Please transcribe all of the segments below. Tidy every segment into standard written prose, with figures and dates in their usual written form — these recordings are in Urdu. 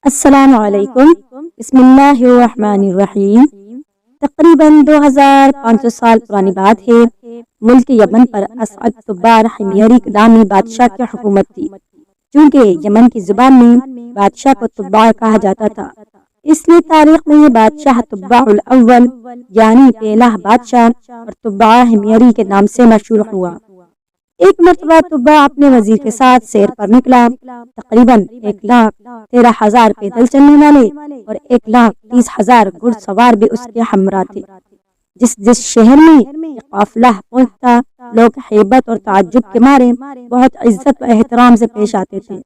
السلام علیکم۔ بسم اللہ الرحمن الرحیم۔ تقریباً 2500 سال پرانی بات ہے۔ ملک یمن پر اسعد تبار حمیری نامی بادشاہ کی حکومت تھی۔ چونکہ یمن کی زبان میں بادشاہ کو تبار کہا جاتا تھا، اس لیے تاریخ میں یہ بادشاہ تبع الاول یعنی پہلا بادشاہ اور تبع حمیری کے نام سے مشہور ہوا۔ ایک مرتبہ تبع اپنے وزیر کے ساتھ سیر پر نکلا۔ تقریباً 1,13,000 پیدل چلنے والے اور 1,30,000 گھڑ سوار بھی اس کے ہمراہ تھے۔ جس شہر میں یہ قافلہ پہنچتا، لوگ ہیبت اور تعجب کے مارے بہت عزت و احترام سے پیش آتے تھے۔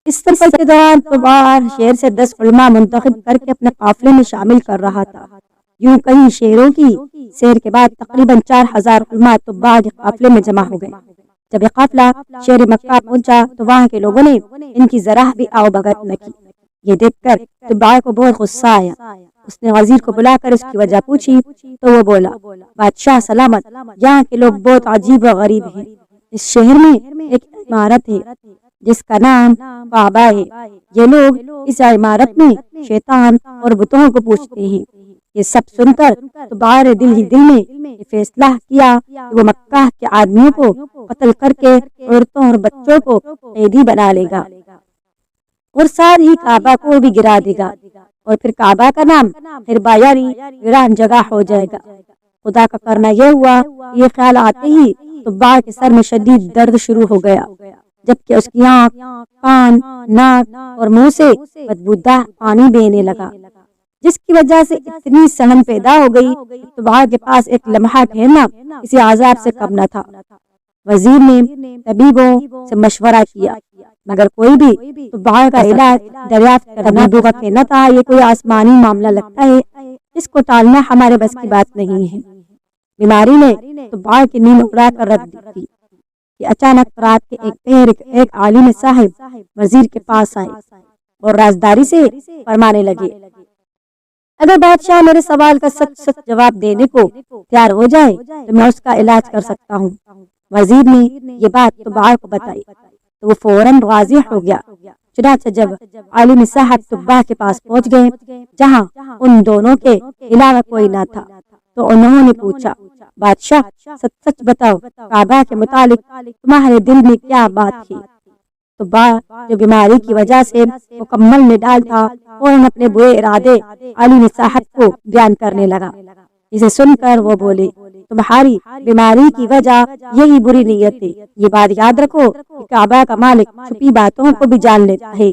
اس سفر کے دوران تبع شہر سے 10 علماء منتخب کر کے اپنے قافلے میں شامل کر رہا تھا۔ یوں کئی شہروں کی سیر کے بعد تقریباً 4,000 علماء تبع کے قافلے میں جمع ہو گئے۔ جب یہ قافلہ شہر مکہ پہنچا تو وہاں کے لوگوں نے ان کی ذرا بھی آؤ بھگت نہ کی۔ یہ دیکھ کر تبع کو بہت غصہ آیا۔ اس نے وزیر کو بلا کر اس کی وجہ پوچھی تو وہ بولا، بادشاہ سلامت، یہاں کے لوگ بہت عجیب و غریب ہیں۔ اس شہر میں ایک عمارت ہے جس کا نام کعبہ ہے۔ یہ لوگ اس عمارت میں شیطان اور بتوں کو پوجتے ہیں۔ یہ سب سن کر تبع نے دل میں یہ فیصلہ کیا کہ وہ مکہ کے آدمیوں کو قتل کر کے عورتوں اور بچوں کو قیدی بنا لے گا اور ساتھ ہی کعبہ کو بھی گرا دے گا، اور پھر کعبہ کا نام یعنی ویران جگہ ہو جائے گا۔ خدا کا کرنا یہ ہوا، یہ خیال آتے ہی تبع کے سر میں شدید درد شروع ہو گیا، جبکہ اس کی آنکھ، کان، ناک اور منہ سے بدبودار پانی بہنے لگا، جس کی وجہ سے اتنی سہن پیدا ہو گئی کہ تبع کے پاس ایک لمحہ ٹھہرنا کسی عذاب سے کم نہ تھا۔ وزیر نے طبیبوں سے مشورہ کیا، مگر کوئی بھی تبع کا علاج دریافت کرنا کا کہنا تھا، یہ کوئی آسمانی معاملہ لگتا ہے، اس کو ٹالنا ہمارے بس کی بات نہیں ہے۔ بیماری نے تبع کی نیند اڑا کر رکھ دی کہ اچانک رات کے ایک پہر ایک عالم صاحب وزیر کے پاس آئے اور رازداری سے فرمانے لگے، اگر بادشاہ میرے سوال کا سچ جواب دینے کو تیار ہو جائے تو میں اس کا علاج کر سکتا ہوں۔ وزیر نے یہ بات تبع کو بتائی تو وہ فوراً راضی ہو گیا۔ چنانچہ جب عالم صاحب تبع کے پاس پہنچ گئے جہاں ان دونوں کے علاوہ کوئی نہ تھا، تو انہوں نے پوچھا، بادشاہ سچ بتاؤ، کعبہ کے متعلق تمہارے دل میں کیا بات ہے؟ تبع جو بیماری کی وجہ سے مکمل نڈال تھا فوراً اپنے برے ارادے عالم صاحب کو بیان کرنے لگا۔ اسے سن کر وہ بولے، تمہاری بیماری کی وجہ یہی بری نیت ہے۔ یہ بات یاد رکھو کہ کعبہ کا مالک چھپی باتوں کو بھی جان لیتا ہے،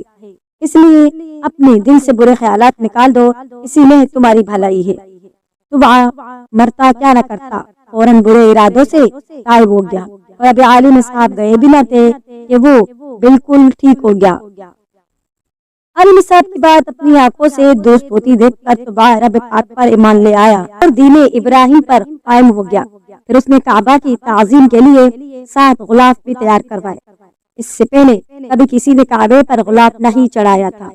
اس لیے اپنے دل سے برے خیالات نکال دو، اسی میں تمہاری بھلائی ہے۔ تبع مرتا کیا نہ کرتا، فوراً برے ارادوں سے غائب ہو گیا، اور ابھی عالم صاحب گئے بھی نہ تھے کہ وہ بالکل ٹھیک ہو گیا۔ عالم صاحب کی بات اپنی آنکھوں سے درست ہوتی دیکھ کر تبع رب پاک پر ایمان لے آیا اور دین ابراہیم پر قائم ہو گیا۔ پھر اس نے کعبہ کی تعظیم کے لیے 7 غلاف بھی تیار کروائے۔ اس سے پہلے کبھی کسی نے کعبے پر غلاف نہیں چڑھایا تھا۔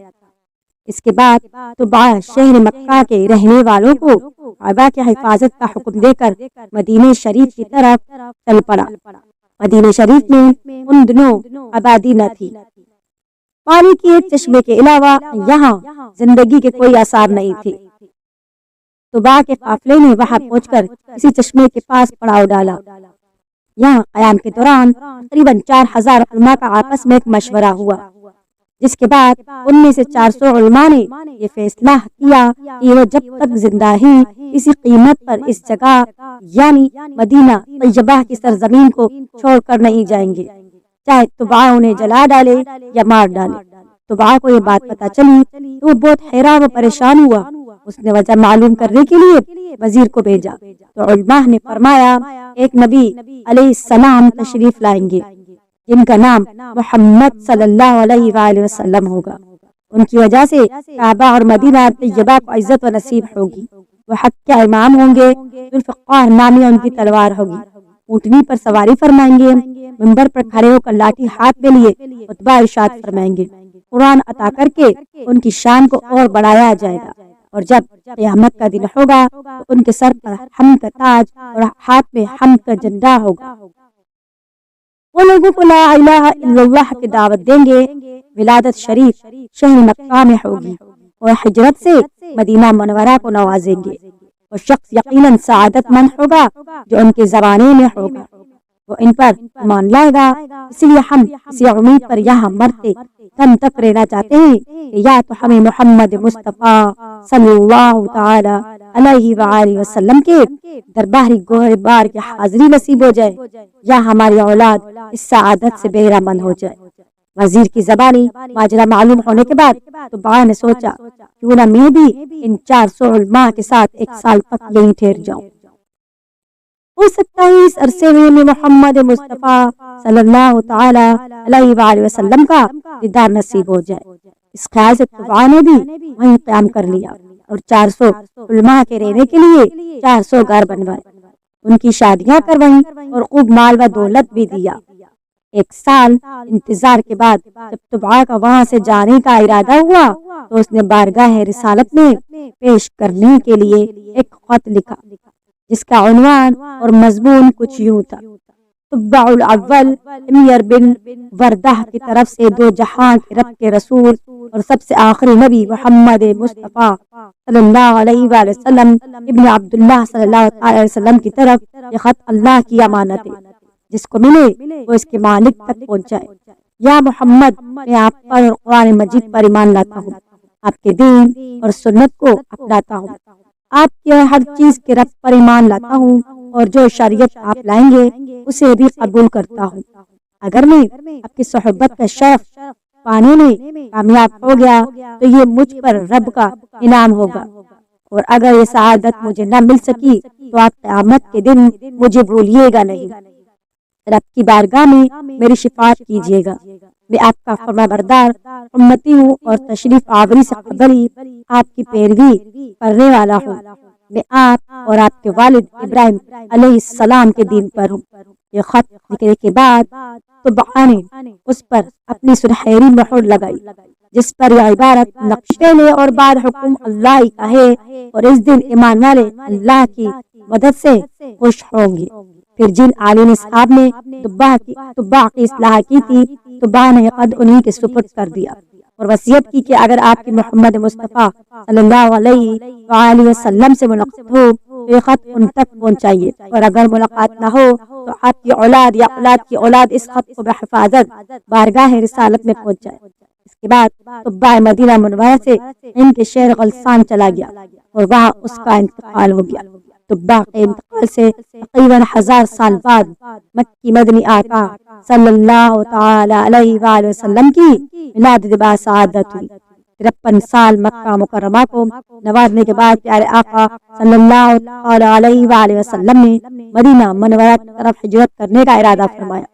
اس کے بعد تبع شہر مکہ کے رہنے والوں کو کعبہ کی حفاظت کا حکم دے کر مدینہ شریف کی طرف چل پڑا۔ مدینہ شریف میں ان دنوں آبادی نہ تھی۔ پانی کی ایک چشمے کے علاوہ یہاں زندگی کے کوئی آثار نہیں تھے۔ تبع کے قافلے نے وہاں پہنچ کر کسی چشمے کے پاس پڑاؤ ڈالا۔ یہاں قیام کے دوران تقریباً 4,000 علماء کا آپس میں ایک مشورہ ہوا، جس کے بعد ان میں سے 400 علماء نے یہ فیصلہ کیا کہ وہ جب تک زندہ ہیں کسی قیمت پر اس جگہ یعنی مدینہ طیبہ کی سرزمین کو چھوڑ کر نہیں جائیں گے، چاہے تبع انہیں جلا ڈالے یا مار ڈالے۔ تبع کو یہ بات پتہ چلی تو وہ بہت حیران و پریشان ہوا۔ اس نے وجہ معلوم کرنے کے لیے وزیر کو بھیجا تو علماء نے فرمایا، ایک نبی علیہ السلام تشریف لائیں گے جن کا نام محمد صلی اللہ علیہ وآلہ وسلم ہوگا۔ ان کی وجہ سے کعبہ اور مدینہ طیبہ کو عزت و نصیب ہوگی۔ وہ حق کے امام ہوں گے، ذوالفقار نامی ان کی تلوار ہوگی، اونٹنی پر سواری فرمائیں گے، منبر پر کھڑے ہو کر لاٹھی ہاتھ میں لیے خطبہ ارشاد فرمائیں گے، قرآن عطا کر کے ان کی شان کو اور بڑھایا جائے گا، اور جب قیامت کا دن ہوگا تو ان کے سر پر حمد کا تاج اور ہاتھ میں حمد کا جھنڈا ہوگا۔ وہ لوگوں کو لا الہ الا اللہ کی دعوت دیں گے، ولادت شریف شہر مکہ میں ہوگی اور ہجرت سے مدینہ منورہ کو نوازیں گے۔ وہ شخص یقیناً سعادت مند ہوگا جو ان کے زمانے میں ہوگا، وہ ان پر ایمان لائے گا۔ اس لیے ہم اسی امید پر یہاں مرتے دم تک رہنا چاہتے ہیں کہ یا تو ہمیں محمد مصطفیٰ صلی اللہ تعالی علیہ وآلہ وسلم کے درباری گوہر بار کی حاضری نصیب ہو جائے، یا ہماری اولاد اس سعادت سے بہرہ مند ہو جائے۔ وزیر کی زبانی ماجرا معلوم ہونے کے بعد طباع نے سوچا کیوں نہ میں بھی ان 400 علماء کے ساتھ 1 سال تک یہیں ٹھہر جاؤں، ہو سکتا ہے اس عرصے میں محمد مصطفیٰ صلی اللہ تعالی علیہ وآلہ وسلم کا دیدار نصیب ہو جائے۔ اس خیال سے طباع نے بھی وہیں قیام کر لیا اور 400 علماء کے رہنے کے لیے 400 گھر بنوائے، ان کی شادیاں کروائیں اور خوب مال و دولت بھی دیا۔ 1 سال انتظار کے بعد جب طباع کا وہاں سے جانے کا ارادہ ہوا تو اس نے بارگاہ رسالت میں پیش کرنے کے لیے ایک خط لکھا جس کا عنوان اور مضمون کچھ یوں تھا: طباع الاول امیر بن وردہ کی طرف سے 2 جہاں کے رب کے رسول اور سب سے آخری نبی محمد مصطفیٰ صلی اللہ علیہ وآلہ وسلم ابن عبداللہ صلی اللہ علیہ وسلم کی طرف یہ خط اللہ کی امانت ہے، جس کو ملے وہ اس کے مالک تک پہنچائے۔ یا محمد، میں آپ پر اور قرآن مجید پر ایمان لاتا ہوں، آپ کے دین اور سنت کو اپناتا ہوں، آپ کے ہر چیز کے رب پر ایمان لاتا ہوں اور جو شریعت آپ لائیں گے اسے بھی قبول کرتا ہوں۔ اگر میں آپ کی صحبت کا شرف پانے میں کامیاب ہو گیا تو یہ مجھ پر رب کا انعام ہوگا، اور اگر یہ سعادت مجھے نہ مل سکی تو آپ قیامت کے دن مجھے بھولیے گا نہیں، رب کی بارگاہ میں میری شفاعت کیجیے گا۔ میں آپ کا فرما بردار امتی ہوں اور تشریف آوری سے قبل ہی آپ کی پیروی کرنے والا ہوں۔ میں آپ اور آپ کے والد ابراہیم علیہ السلام کے دین پر ہوں۔ یہ خط لکھنے کے بعد طباع نے اس پر اپنی سنہری مہر لگائی جس پر یہ عبارت: نقش پہلے اور بعد حکم اللہ کا ہے، اور اس دن ایمان والے اللہ کی مدد سے خوش ہوں گے۔ پھر جن عالم صاحب نے طباع کی اصلاح کی تھی، طباع نے یہ خط انہی کے سپرد کر دیا اور وصیت کی کہ اگر آپ کی محمد مصطفیٰ صلی اللہ علیہ وآلہ وسلم سے ملاقات ہو تو یہ خط ان تک پہنچائیے، اور اگر ملاقات نہ ہو تو آپ کی اولاد یا اولاد کی اولاد اس خط کو بحفاظت بارگاہ رسالت میں پہنچائے۔ اس کے بعد طباع مدینہ منورہ سے ان کے شہر غلسان چلا گیا اور وہاں اس کا انتقال ہو گیا۔ طباع کے انتقال سے تقریباً 1000 سال بعد مکی مدنی آقا صلی اللہ تعالی علیہ وآلہ وسلم کی ولادت با سعادت ہوئی۔ 53 سال مکہ مکرمہ کو نوازنے کے بعد پیارے آقا صلی اللہ تعالی علیہ وآلہ وسلم نے مدینہ منورہ کی طرف ہجرت کرنے کا ارادہ فرمایا۔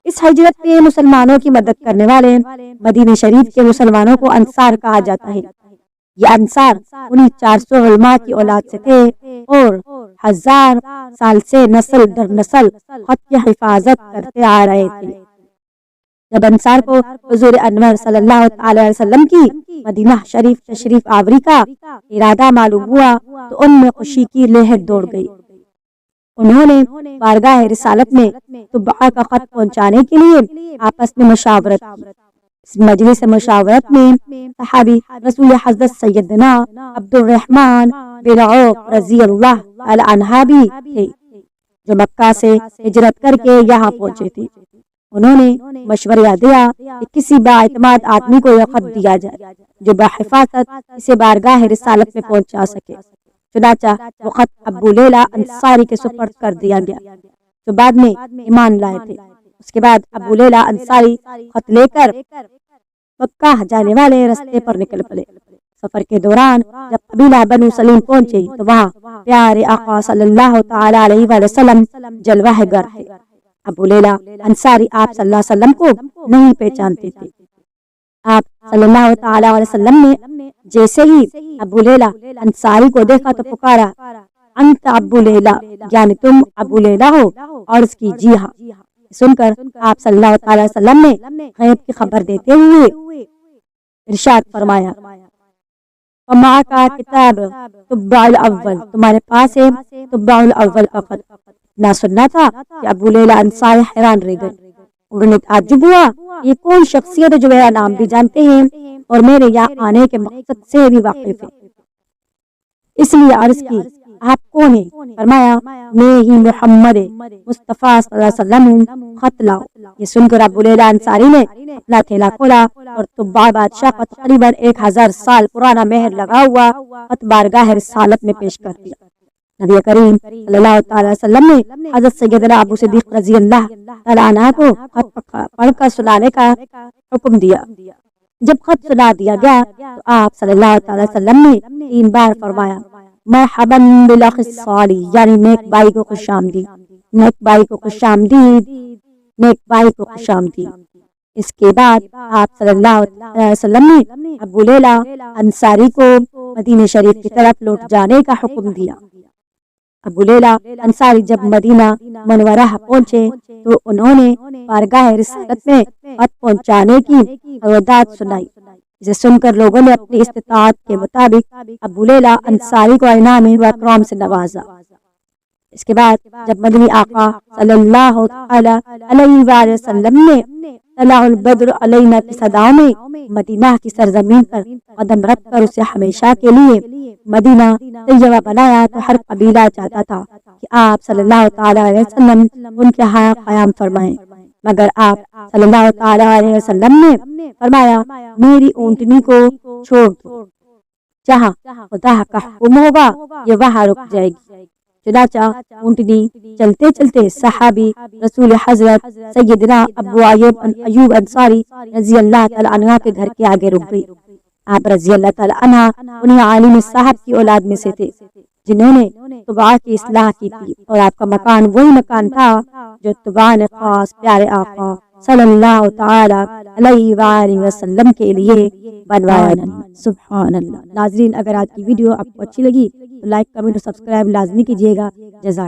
اس ہجرت میں مسلمانوں کی مدد کرنے والے مدینہ شریف کے مسلمانوں کو انصار کہا جاتا ہے۔ یہ انصار انہی 400 علماء کی اولاد سے تھے اور 1000 سال سے نسل در نسل خط کی حفاظت کرتے آ رہے تھے۔ جب انصار کو حضور انور صلی اللہ علیہ وسلم کی مدینہ شریف تشریف آوری کا ارادہ معلوم ہوا تو ان میں خوشی کی لہر دوڑ گئی۔ انہوں نے بارگاہ رسالت میں طباع کا خط پہنچانے کے لیے آپس میں مشاورت کی۔ اس مجلس مشاورت میں صحابی رسول حضرت سیدنا عبد الرحمن بن عوف رضی اللہ عنہ بھی تھے جو مکہ سے ہجرت کر کے یہاں پہنچے تھے۔ انہوں نے مشورہ دیا کہ کسی بااعتماد آدمی کو یہ خط دیا جائے جو بحفاظت اسے بارگاہ رسالت میں پہنچا سکے۔ چنانچہ وہ خط ابو لیلہ انصاری کے سپرد کر دیا گیا جو بعد میں ایمان لائے تھے۔ اس کے بعد ابو لیلہ انصاری خط لے کر مکہ جانے والے رستے پر نکل پڑے۔ سفر کے دوران جب قبیلہ بنو سلیم پہنچے تو وہاں پیارے آقا صلی اللہ تعالی علیہ وآلہ وسلم جلوہ گر تھے۔ ابو لیلہ انصاری آپ صلی اللہ علیہ وسلم کو نہیں پہچانتے تھے۔ آپ صلی اللہ تعالی علیہ وسلم نے جیسے ہی ابو لیلہ انصاری کو دیکھا تو پکارا: انت ابو لیلہ، یعنی تم ابو لیلہ ہو؟ عرض کی: جی ہاں۔ سن کر آپ صلی اللہ تعالی وسلم نے غیب کی خبر دیتے ہوئے ارشاد فرمایا: وَمَعَكَ کتاب طباع الاول، تمہارے پاس ہے طباع الاول کا خط۔ نہ سننا تھا کہ ابو لیلہ انصاری حیران رہ گئے۔ انہوں نے تعجب ہوا، یہ کون شخصیت ہے جو میرا نام بھی جانتے ہیں اور میرے یہاں آنے کے مقصد سے بھی واقف ہے؟ اس لیے عرض کی، آپ کون ہیں؟ فرمایا، میں ہی محمد مصطفیٰ صلی اللہ علیہ وسلم ہوں، خط لاؤ۔ یہ سن کر ابو لیلہ انصاری نے اپنا تھیلا کھولا اور تبع بادشاہ کا تقریباً 1000 سال پرانا مہر لگا ہوا خط بارگاہ رسالت میں پیش کر دیا۔ نبی کریم صلی اللہ تعالی وسلم نے حضرت سیدنا ابو صدیق رضی اللہ تعالیٰ عنہ کو خط پڑھ کر سنانے کا حکم دیا۔ جب خط سنا دیا گیا تو آپ صلی اللہ تعالی وسلم نے 3 بار فرمایا، مرحبا بالاخ الصالح، یعنی نیک بھائی کو خوش آمدید، نیک بھائی کو خوش آمدید، نیک بھائی کو خوش آمدید۔ اس کے بعد آپ صلی اللہ علیہ وسلم نے ابو لیلہ انصاری کو مدینہ شریف کی طرف لوٹ جانے کا حکم دیا۔ ابو لیلہ انصاری جب مدینہ منورہ پہنچے تو انہوں نے بارگاہ رسالت میں خط پہنچانے کی قرارداد سنائی۔ اسے سن کر لوگوں نے اپنی استطاعت کے مطابق ابو لیلہ انصاری کو انعام و اکرام سے نوازا۔ اس کے بعد جب مدنی آقا صلی اللہ علیہ وآلہ وسلم نے طلع البدر علینا کی صداؤں میں مدینہ کی سرزمین پر قدم رکھ کر اسے ہمیشہ کے لیے مدینہ طیبہ بنایا تو ہر قبیلہ چاہتا تھا کہ آپ صلی اللہ تعالی علیہ وسلم ان کے ہاں قیام فرمائیں، مگر آپ صلی اللہ تعالی علیہ وسلم نے فرمایا، میری اونٹنی کو چھوڑ دو، جہاں خدا کا حکم ہوگا یہ وہاں رک جائے گی۔ چنانچہ اونٹنی چلتے چلتے صحابی رسول حضرت سیدنا ابو ایوب انصاری رضی اللہ تعالی عنہ کے گھر کے آگے رک گئی۔ آپ رضی اللہ تعالی عنہ انہیں عالم صاحب کی اولاد میں سے تھے جنہوں نے طباع کی اصلاح کی تھی، اور آپ کا مکان وہی مکان تھا جو طباع نے خاص پیارے آقا صلی اللہ تعالی علیہ وآلہ وسلم کے لیے بنوایا۔ سبحان اللہ۔ ناظرین، اگر آج کی ویڈیو آپ کو اچھی لگی تو لائک، کمنٹ اور سبسکرائب لازمی کیجیے گا۔ جزاک